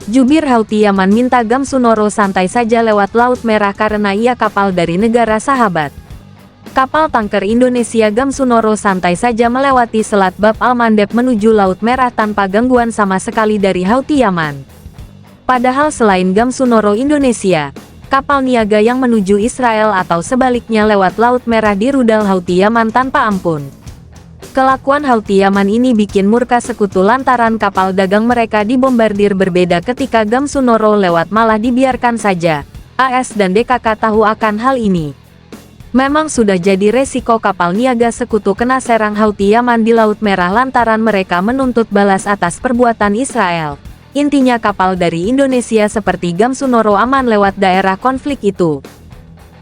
Jubir Houthi Yaman minta Gamsunoro santai saja lewat Laut Merah karena ia kapal dari negara sahabat. Kapal tanker Indonesia Gamsunoro santai saja melewati Selat Bab al-Mandeb menuju Laut Merah tanpa gangguan sama sekali dari Houthi Yaman. Padahal selain Gamsunoro Indonesia, kapal niaga yang menuju Israel atau sebaliknya lewat Laut Merah di rudal Houthi Yaman tanpa ampun. Kelakuan Houthi Yaman ini bikin murka sekutu lantaran kapal dagang mereka dibombardir berbeda ketika Gamsunoro lewat malah dibiarkan saja. AS dan DKK tahu akan hal ini. Memang sudah jadi resiko kapal niaga sekutu kena serang Houthi Yaman di Laut Merah lantaran mereka menuntut balas atas perbuatan Israel. Intinya kapal dari Indonesia seperti Gamsunoro aman lewat daerah konflik itu.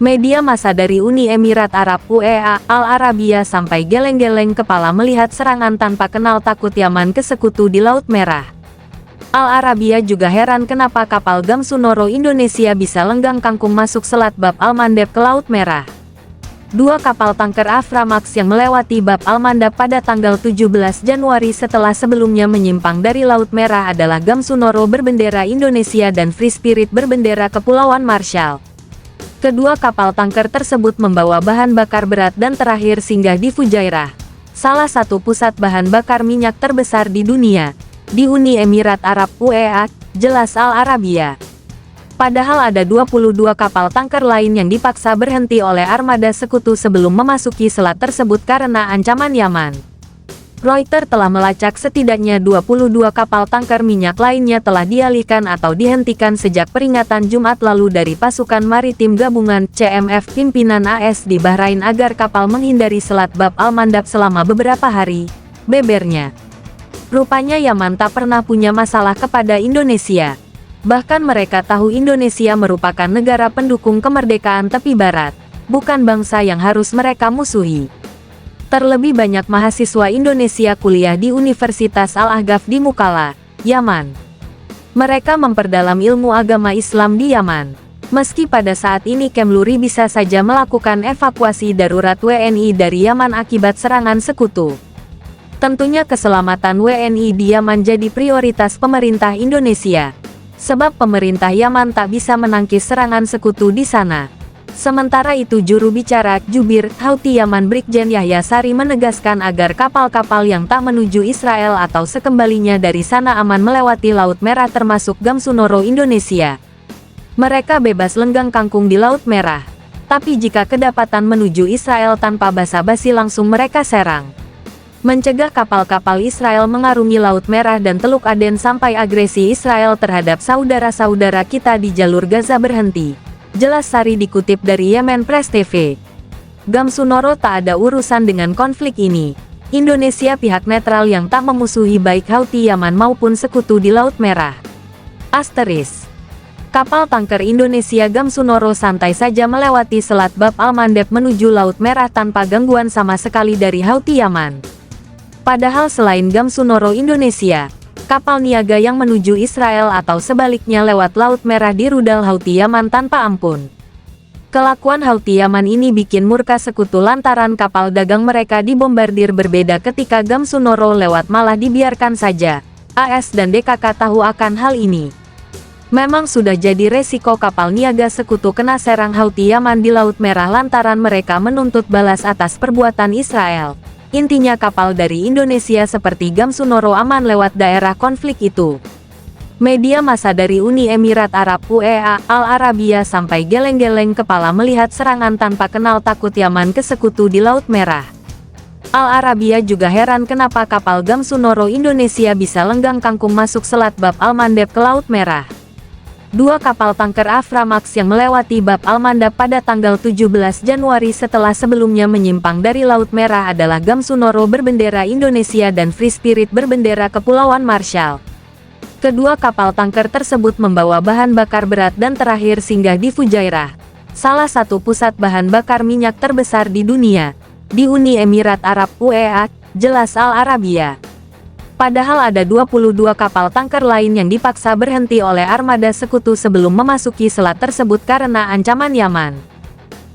Media massa dari Uni Emirat Arab UEA, Al Arabiya sampai geleng-geleng kepala melihat serangan tanpa kenal takut Yaman ke sekutu di Laut Merah. Al Arabiya juga heran kenapa kapal Gamsunoro Indonesia bisa lenggang kangkung masuk Selat Bab al-Mandeb ke Laut Merah. Dua kapal tanker Aframax yang melewati Bab al-Mandeb pada tanggal 17 Januari setelah sebelumnya menyimpang dari Laut Merah adalah Gamsunoro berbendera Indonesia dan Free Spirit berbendera Kepulauan Marshall. Kedua kapal tanker tersebut membawa bahan bakar berat dan terakhir singgah di Fujairah, salah satu pusat bahan bakar minyak terbesar di dunia, di Uni Emirat Arab UEA, jelas Al Arabiya. Padahal ada 22 kapal tanker lain yang dipaksa berhenti oleh armada sekutu sebelum memasuki selat tersebut karena ancaman Yaman. Reuters telah melacak setidaknya 22 kapal tanker minyak lainnya telah dialihkan atau dihentikan sejak peringatan Jumat lalu dari pasukan maritim gabungan CMF pimpinan AS di Bahrain agar kapal menghindari Selat Bab al-Mandeb selama beberapa hari, bebernya. Rupanya Yaman tak pernah punya masalah kepada Indonesia. Bahkan mereka tahu Indonesia merupakan negara pendukung kemerdekaan tepi barat, bukan bangsa yang harus mereka musuhi. Terlebih banyak mahasiswa Indonesia kuliah di Universitas Al-Ahqaf di Mukalla, Yaman. Mereka memperdalam ilmu agama Islam di Yaman. Meski pada saat ini Kemluri bisa saja melakukan evakuasi darurat WNI dari Yaman akibat serangan sekutu. Tentunya keselamatan WNI di Yaman jadi prioritas pemerintah Indonesia. Sebab pemerintah Yaman tak bisa menangkis serangan sekutu di sana. Sementara itu juru bicara Jubir Houthi Yaman Brigjen Yahya Sari menegaskan agar kapal-kapal yang tak menuju Israel atau sekembalinya dari sana aman melewati Laut Merah termasuk Gamsunoro Indonesia. Mereka bebas lenggang kangkung di Laut Merah. Tapi jika kedapatan menuju Israel tanpa basa-basi langsung mereka serang. Mencegah kapal-kapal Israel mengarungi Laut Merah dan Teluk Aden sampai agresi Israel terhadap saudara-saudara kita di jalur Gaza berhenti. Jelas Sari dikutip dari Yemen Press TV. Gamsunoro tak ada urusan dengan konflik ini. Indonesia pihak netral yang tak memusuhi baik Houthi Yaman maupun sekutu di Laut Merah. Asteris. Kapal tanker Indonesia Gamsunoro santai saja melewati Selat Bab al-Mandeb menuju Laut Merah tanpa gangguan sama sekali dari Houthi Yaman. Padahal selain Gamsunoro Indonesia, kapal niaga yang menuju Israel atau sebaliknya lewat Laut Merah di rudal Houthi Yaman tanpa ampun. Kelakuan Houthi Yaman ini bikin murka sekutu lantaran kapal dagang mereka dibombardir berbeda ketika Gamsunoro lewat malah dibiarkan saja. AS dan DKK tahu akan hal ini. Memang sudah jadi resiko kapal niaga sekutu kena serang Houthi Yaman di Laut Merah lantaran mereka menuntut balas atas perbuatan Israel. Intinya kapal dari Indonesia seperti Gamsunoro aman lewat daerah konflik itu. Media massa dari Uni Emirat Arab UEA, Al Arabiya sampai geleng-geleng kepala melihat serangan tanpa kenal takut Yaman ke sekutu di Laut Merah. Al Arabiya juga heran kenapa kapal Gamsunoro Indonesia bisa lenggang kangkung masuk Selat Bab al-Mandeb ke Laut Merah. Dua kapal tanker Aframax yang melewati Bab al-Mandeb pada tanggal 17 Januari setelah sebelumnya menyimpang dari Laut Merah adalah Gamsunoro berbendera Indonesia dan Free Spirit berbendera Kepulauan Marshall. Kedua kapal tanker tersebut membawa bahan bakar berat dan terakhir singgah di Fujairah, salah satu pusat bahan bakar minyak terbesar di dunia, di Uni Emirat Arab UEA, jelas Al Arabiya. Padahal ada 22 kapal tanker lain yang dipaksa berhenti oleh armada sekutu sebelum memasuki selat tersebut karena ancaman Yaman.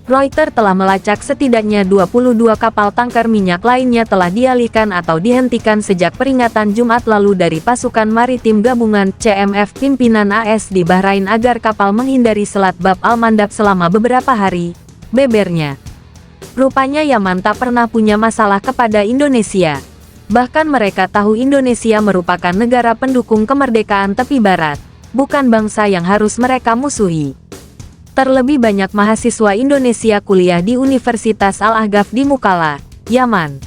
Reuters telah melacak setidaknya 22 kapal tangkar minyak lainnya telah dialihkan atau dihentikan sejak peringatan Jumat lalu dari pasukan maritim gabungan CMF pimpinan AS di Bahrain agar kapal menghindari Selat Bab al-Mandab selama beberapa hari, bebernya. Rupanya Yaman tak pernah punya masalah kepada Indonesia. Bahkan mereka tahu Indonesia merupakan negara pendukung kemerdekaan tepi barat, bukan bangsa yang harus mereka musuhi. Terlebih banyak mahasiswa Indonesia kuliah di Universitas Al-Ahqaf di Mukalla, Yaman.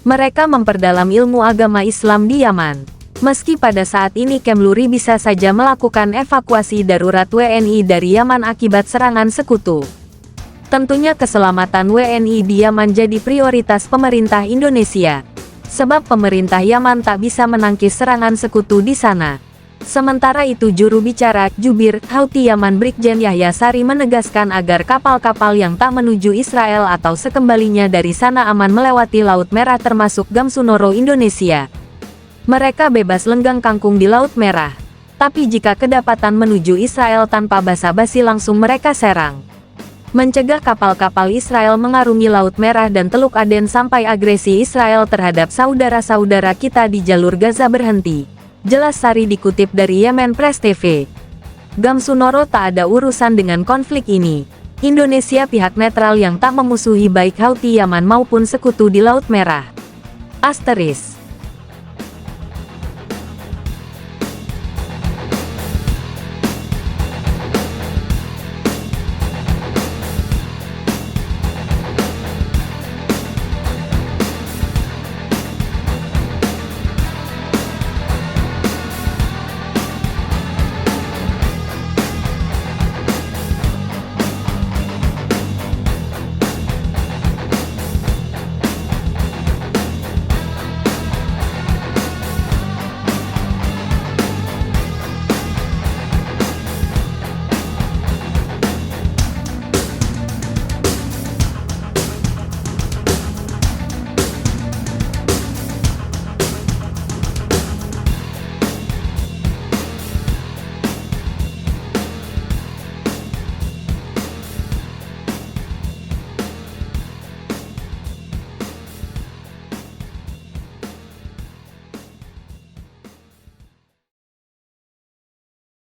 Mereka memperdalam ilmu agama Islam di Yaman. Meski pada saat ini Kemluri bisa saja melakukan evakuasi darurat WNI dari Yaman akibat serangan sekutu. Tentunya keselamatan WNI di Yaman jadi prioritas pemerintah Indonesia. Sebab pemerintah Yaman tak bisa menangkis serangan sekutu di sana. Sementara itu juru bicara Jubir Houthi Yaman Brigjen Yahya Sari menegaskan agar kapal-kapal yang tak menuju Israel atau sekembalinya dari sana aman melewati Laut Merah termasuk Gamsunoro Indonesia. Mereka bebas lenggang kangkung di Laut Merah. Tapi jika kedapatan menuju Israel tanpa basa-basi langsung mereka serang. Mencegah kapal-kapal Israel mengarungi Laut Merah dan Teluk Aden sampai agresi Israel terhadap saudara-saudara kita di jalur Gaza berhenti. Jelas Sari dikutip dari Yemen Press TV. Gamsunoro tak ada urusan dengan konflik ini. Indonesia pihak netral yang tak memusuhi baik Houthi Yaman maupun sekutu di Laut Merah. Asteris.